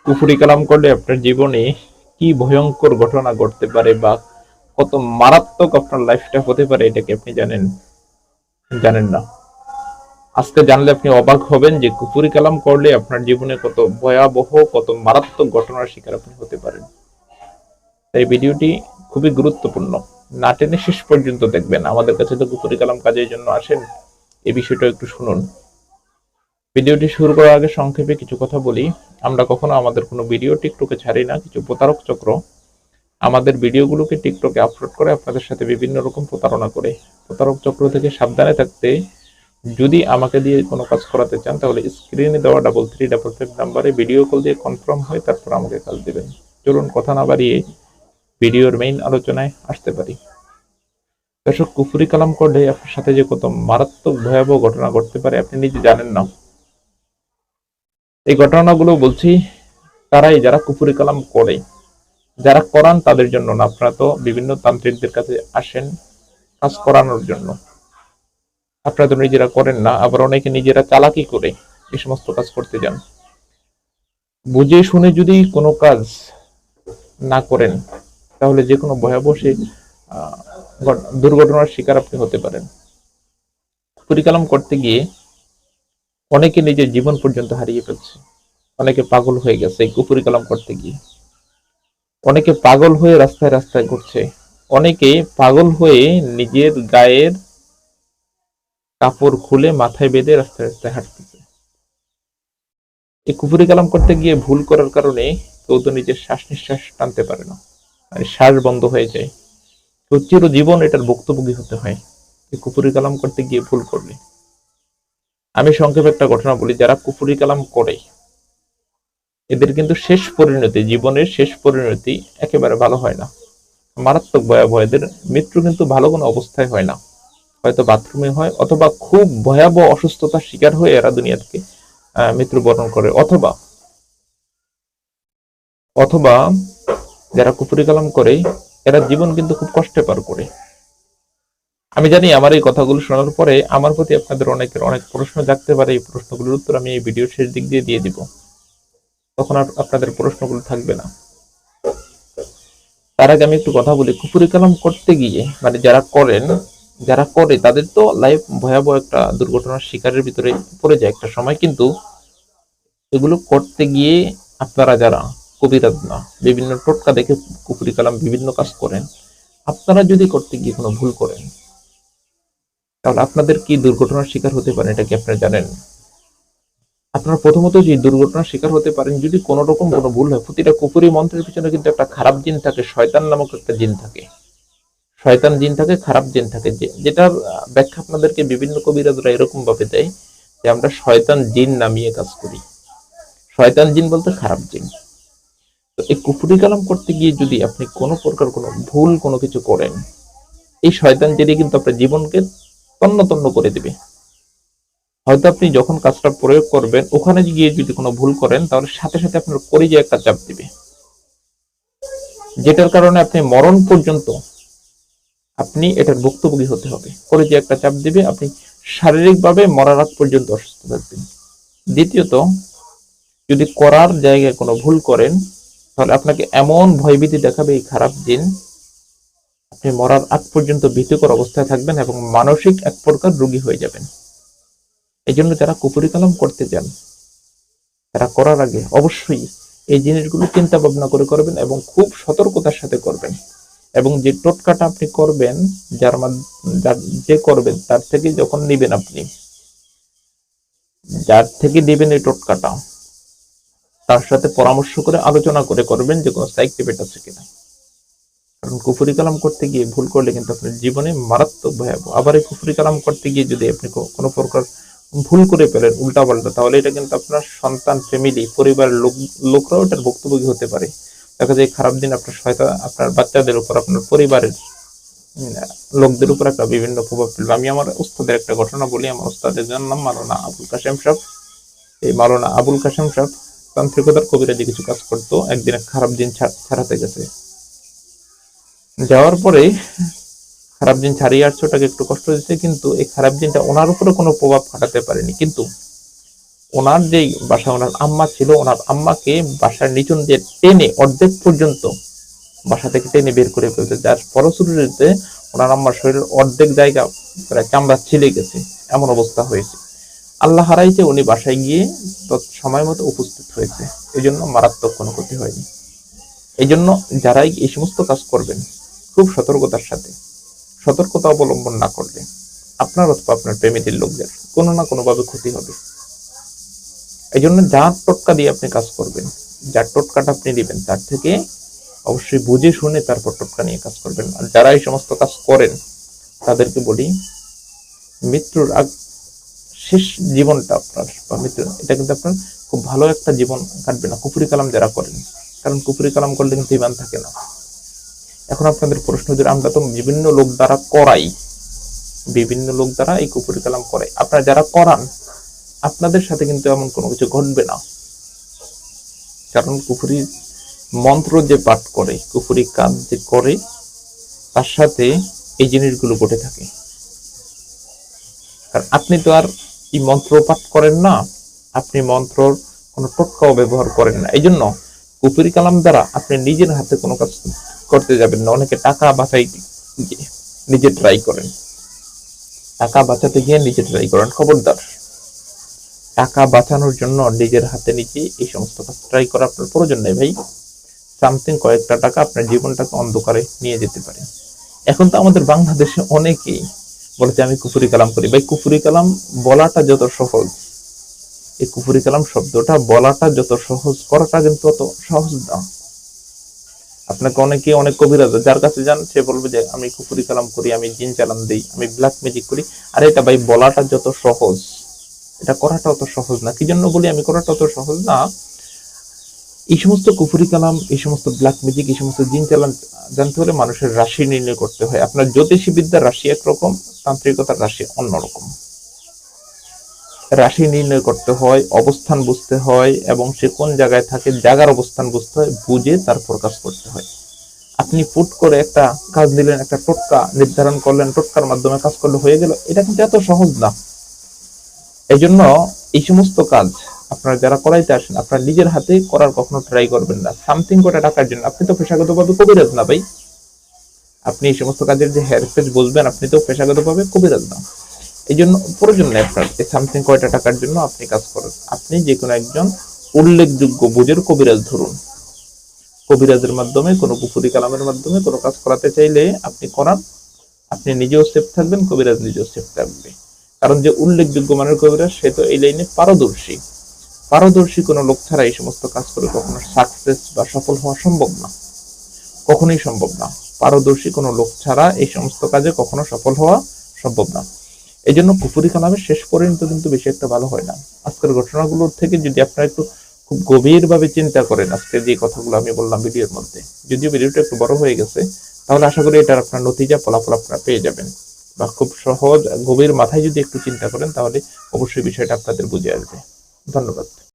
কুফরি কালাম করলে আপনার জীবনে কি ভয়ঙ্কর ঘটনা ঘটতে পারে বা কত মারাত্মক আপনার লাইফটা হতে পারে, এটা কি আপনি জানেন? জানেন না? আজকে জানলে আপনি অবাক হবেন যে কুফরি কালাম করলে আপনার জীবনে কত ভয়াবহ, কত মারাত্মক ঘটনার শিকার আপনি হতে পারেন। তাই ভিডিওটি খুবই গুরুত্বপূর্ণ, না টেনে শেষ পর্যন্ত দেখবেন। আমাদের কাছে তো কুফরি কালাম কাজের জন্য আসেন, এই বিষয়টা একটু শুনুন। ভিডিওটি শুরু করার আগে সংক্ষেপে কিছু কথা বলি। আমরা কখনো আমাদের কোনো ভিডিও টিকটকে ছাড়ি না। কিছু প্রতারক চক্র আমাদের ভিডিওগুলোকে টিকটকে আপলোড করে আপনাদের সাথে বিভিন্ন রকম প্রতারণা করে। প্রতারক চক্র থেকে সাবধানে থাকতে যদি আমাকে দিয়ে কোনো কাজ করাতে চান, তাহলে স্ক্রিনে দেওয়া 3355 নাম্বারে ভিডিও কল দিয়ে কনফার্ম হয়ে তারপর আমাকে কাজ দেবেন। চলুন কথা না বাড়িয়ে ভিডিওর মেইন আলোচনায় আসতে পারি। দর্শক, কুফরি কালাম করলে আপনার সাথে যে কত মারাত্মক ভয়াবহ ঘটনা ঘটতে পারে আপনি নিজে জানেন না। এই ঘটনাগুলো বলছি তারাই যারা কুফরি কালাম করে। যারা করান তাদের জন্য না, আপনারা তো বিভিন্ন তান্ত্রিকদের কাছে আসেন কাজ করানোর জন্য। আপনারা তো নিজেরা করেন না, আবার অনেকে নিজেরা চালাকি করে এই সমস্ত কাজ করতে যান। বুঝে শুনে যদি কোনো কাজ না করেন, তাহলে যে কোনো ভয়াবহ দুর্ঘটনার শিকার আপনি হতে পারেন। পরিকালাম করতে গিয়ে অনেকে নিজের জীবন পর্যন্ত হারিয়ে ফেলছে। অনেকে পাগল হয়ে গেছে এই কুফরি কালাম করতে গিয়ে। অনেকে পাগল হয়ে রাস্তায় রাস্তায় ঘুরছে। অনেকে পাগল হয়ে নিজের গায়ের কাপড় খুলে মাথায় বেঁধে রাস্তায় রাস্তায় হাঁটতেছে। এই কুফরি কালাম করতে গিয়ে ভুল করার কারণে কেউ তো নিজের শ্বাস নিঃশ্বাস টানতে পারে না, মানে শ্বাস বন্ধ হয়ে যায়। কেউ চিরজীবন এটার ভুক্তভোগী হতে হয় এই কুফরি কালাম করতে গিয়ে ভুল করলে। আমি সংক্ষেপে একটা ঘটনা বলি। যারা কুফরি কালাম করে এদের কিন্তু শেষ পরিণতি, জীবনের শেষ পরিণতি একেবারে ভালো হয় না, মারাত্মক ভয়াবহ। এদের মৃত্যু কিন্তু ভালো কোনো অবস্থায় হয় না, হয়তো বাথরুমে হয়, অথবা খুব ভয়াবহ অসুস্থতার শিকার হয়ে এরা দুনিয়া থেকে মৃত্যুবরণ করে, অথবা অথবা যারা কুফরি কালাম করে এরা জীবন কিন্তু খুব কষ্টে পার করে। আমি জানি আমার এই কথাগুলো শোনার পরে আমার প্রতি আপনাদের অনেকের অনেক প্রশ্ন জাগতে পারে। এই প্রশ্নগুলোর উত্তর আমি এই ভিডিওর শেষ দিক দিয়ে দিব। তখন আর আপনাদের প্রশ্নগুলো থাকবে না। তার আগে আমি একটু কথা বলি। কুফরি কালাম করতে গিয়ে মানে যারা করে তাদের তো লাইফ ভয়াবহ একটা দুর্ঘটনার শিকারের ভিতরে পড়ে যায় একটা সময়। কিন্তু এগুলো করতে গিয়ে আপনারা যারা কবিরাজ না, বিভিন্ন টোটকা দেখে কুফরি কালাম বিভিন্ন কাজ করেন, আপনারা যদি করতে গিয়ে কোনো ভুল করেন, তাহলে আপনাদের কি দুর্ঘটনার শিকার হতে পারেন, এটা কি আপনারা জানেন? আপনারা প্রথমত যে দুর্ঘটনার শিকার হতে পারেন যদি কোনো রকম কোনো ভুল হয়। প্রতিটা কুফরি মন্ত্রের পিছনে কিন্তু একটা খারাপ জিন থাকে, শয়তান নামক একটা জিন থাকে। শয়তান জিন থাকে, খারাপ জিন থাকে, যেটার ব্যাখ্যা আপনাদেরকে বিভিন্ন কবিরাজরা এরকম ভাবে দেয় যে আমরা শয়তান জিন নামিয়ে কাজ করি। শয়তান জিন বলতে খারাপ জিন। তো এই কুফরি কালাম করতে গিয়ে যদি আপনি কোনো প্রকার কোনো ভুল কোনো কিছু করেন, এই শয়তান জিনই কিন্তু আপনার জীবনকে তন্ন তন্ন করে দিবে। হয়তো আপনি যখন কাজটা প্রয়োগ করবেন ওখানে গিয়ে যদি কোনো ভুল করেন, তাহলে সাথে সাথে আপনার কলিজায় একটা চাপ দিবে, যেটার কারণে আপনি মরণ পর্যন্ত আপনি এটার ভুক্তভোগী হতে হবে। কলিজায় একটা চাপ দিবে, আপনি শারীরিকভাবে মরার আগ পর্যন্ত অসুস্থ থাকবেন। দ্বিতীয়ত, যদি করার জায়গায় কোনো ভুল করেন, তাহলে আপনাকে এমন ভয়ভীতি দেখাবে এই খারাপ জিন, আপনি মরার আগ পর্যন্ত ভীতিকর অবস্থায় থাকবেন এবং মানসিক এক প্রকার রোগী হয়ে যাবেন। এই জন্য যারা কুফরি কালাম করতে যান, তারা করার আগে অবশ্যই এই জিনিসগুলো চিন্তা ভাবনা করে করবেন এবং খুব সতর্কতার সাথে করবেন। এবং যে টোটকাটা আপনি করবেন, যে করবেন তার থেকে যখন নিবেন, আপনি যার থেকে দিবেন এই টোটকাটা, তার সাথে পরামর্শ করে আলোচনা করে করবেন যে কোনো সাইড ইফেক্ট আছে কিনা। কারণ কুফরি কালাম করতে গিয়ে ভুল করলে কিন্তু আপনার জীবনে মারাত্মক ভয়াবহ। আবার এই কুফরি কালাম করতে গিয়ে যদি আপনি কোনো প্রকার ভুল করে ফেলেন উল্টা পাল্টা, তাহলে এটা কিন্তু আপনার সন্তান, ফ্যামিলি, পরিবারের লোকরাও এটার ভুক্তভোগী হতে পারে। দেখা যায় খারাপ দিন আপনার শয়তান আপনার বাচ্চাদের উপর, আপনার পরিবারের লোকদের উপর একটা বিভিন্ন প্রভাব ফেলবে। আমি আমার উস্তাদের একটা ঘটনা বলি। আমার উস্তাদের নাম মাওলানা আবুল কাশেম সাহেব। এই মাওলানা আবুল কাশেম সাহেব তান্ত্রিকতার কবিরাজি কিছু কাজ করতো। একদিন এক খারাপ দিন ছাড়াতে গেছে। যাওয়ার পরে খারাপ দিন ছাড়িয়ে আসছে, ওটাকে একটু কষ্ট দিচ্ছে, কিন্তু এই খারাপ দিনটা ওনার উপরে কোনো প্রভাব খাটাতে পারেনি। কিন্তু ওনার যে বাসা ওনার আম্মা ছিল, ওনার আম্মাকে বাসার নিচন দিয়ে টেনে অর্ধেক পর্যন্ত বাসা থেকে টেনে বের করে ফেলতে, যার ফলশ্রুতিতে ওনার আম্মার শরীরের অর্ধেক জায়গা প্রায় চামড়া ছিলে গেছে, এমন অবস্থা হয়েছে। আল্লাহ হারাইছে, উনি বাসায় গিয়ে সময় মতো উপস্থিত হয়েছে, এই জন্য মারাত্মক কোনো ক্ষতি হয়নি। এই জন্য যারাই এই সমস্ত কাজ করবেন খুব সতর্কতার সাথে, সতর্কতা অবলম্বন না করলে আপনার অথবা আপনার ফ্যামিলির লোকদের কোনো না কোনো ভাবে ক্ষতি হবে। এই জন্য যার টোটকা দিয়ে আপনি কাজ করবেন, যার টোটকাটা আপনি দিবেন, তার থেকে অবশ্যই বুঝে শুনে তারপর টোটকা নিয়ে কাজ করবেন। আর যারা এই সমস্ত কাজ করেন তাদেরকে বলি, মৃত্যুর আগ শেষ জীবনটা আপনার বা মৃত্যু, এটা কিন্তু আপনার খুব ভালো একটা জীবন কাটবে না কুফরি কালাম যারা করেন। কারণ কুফরি কালাম করলে কিন্তু ইমান থাকে না। এখন আপনাদের প্রশ্ন, যে আমরা তো বিভিন্ন লোক দ্বারা করাই, বিভিন্ন লোক দ্বারা এই কুফরি কালাম করাই, আপনারা যারা করান আপনাদের সাথে কিন্তু এমন কোনো কিছু ঘটবে না। কারণ কুফরি মন্ত্র যে পাঠ করে, কুফরি কাজ যে করে, তার সাথে এই জিনিসগুলো ঘটে থাকে। কারণ আপনি তো আর এই মন্ত্র পাঠ করেন না, আপনি মন্ত্রর কোনো টোটকাও ব্যবহার করেন না। এই জন্য কুফরি কালাম দ্বারা আপনি নিজের হাতে কোনো কাজ করতে যাবেন না। অনেকে টাকা বাঁচাই নিজে ট্রাই করেন, টাকা বাঁচাতে গিয়ে নিজে ট্রাই করেন, খবরদার। টাকা বাঁচানোর জন্য নিজের হাতে নিজে এই সমস্ত কাজ ট্রাই করা আপনার প্রয়োজন নেই ভাই। সামথিং কয়েকটা টাকা আপনার জীবনটাকে অন্ধকারে নিয়ে যেতে পারে। এখন তো আমাদের বাংলাদেশে অনেকেই বলেছে আমি কুফরি কালাম করি। ভাই, কুফরি কালাম বলাটা যত সহজ, এই কুফরি কালাম শব্দটা বলাটা যত সহজ, করাটা কিন্তু অত সহজ না। আপনাকে অনেকে, অনেক কবিরাজ যার কাছে যান, সে বলবে যে আমি কুফরি কালাম করি, আমি জিন চালান দিই, আমি ব্ল্যাক ম্যাজিক করি। আর এটা ভাই বলাটা যত সহজ, এটা করাটা অত সহজ না। কি জন্য বলি আমি করাটা অত সহজ না? এই সমস্ত কুফরি কালাম, এই সমস্ত ব্ল্যাক ম্যাজিক, এই সমস্ত জিন চালান জানতে হলে মানুষের রাশি নির্ণয় করতে হয়। আপনার জ্যোতিষী বিদ্যার রাশি একরকম, তান্ত্রিকতার রাশি অন্যরকম। রাশি নির্ণয় করতে হয়, অবস্থান বুঝতে হয়, এবং সে কোন জায়গায় থাকে জায়গার অবস্থান বুঝতে হয়, বুঝে তারপর কাজ করতে হয়। আপনি ফুট করে একটা কাজ দিলেন, একটা টোটকা নির্ধারণ করলেন, টোটকার মাধ্যমে কাজ করলে হয়ে গেল, এটা কিন্তু এত সহজ না। এই জন্য এই সমস্ত কাজ আপনারা যারা করাইতে আসেন, আপনারা নিজের হাতে করার কখনো ট্রাই করবেন না সামথিং করে টাকার জন্য। আপনি তো পেশাগতভাবে কবিরাজ না ভাই, আপনি এই সমস্ত কাজের যে হেয়ারস্পেস বুঝবেন, আপনি তো পেশাগতভাবে কবিরাজ না। এই জন্য প্রয়োজন নেই আপনার এই সামথিং কয়টা টাকার জন্য আপনি কাজ করেন। আপনি যে কোনো একজন উল্লেখযোগ্য বুঝের কবিরাজ ধরুন, কবিরাজের মাধ্যমে, কোনো কুফরি কালামের মাধ্যমে কোনো কাজ করাতে চাইলে আপনি করান, আপনি নিজেও সেফ থাকবেন, কবিরাজ নিজেও সেফ থাকবে। কারণ যে উল্লেখযোগ্য মানের কবিরাজ, সে তো এই লাইনে পারদর্শী। পারদর্শী কোনো লোক ছাড়া এই সমস্ত কাজ করে কখনো সাকসেস বা সফল হওয়া সম্ভব না, কখনোই সম্ভব না। পারদর্শী কোনো লোক ছাড়া এই সমস্ত কাজে কখনো সফল হওয়া সম্ভব না। এই জন্য কুফরি কালামের শেষ পর্যন্ত কিন্তু বেশি একটা ভালো হয় না। আজকের ঘটনাগুলোর থেকে যদি আপনারা একটু খুব গভীর ভাবে চিন্তা করেন, আজকে যে কথাগুলো আমি বললাম ভিডিওর মধ্যে, যদিও ভিডিওটা একটু বড় হয়ে গেছে, তাহলে আশা করি এটার আপনার নতিজা ফলাফল আপনারা পেয়ে যাবেন। বা খুব সহজ গভীর মাথায় যদি একটু চিন্তা করেন, তাহলে অবশ্যই বিষয়টা আপনাদের বুঝে আসবে। ধন্যবাদ।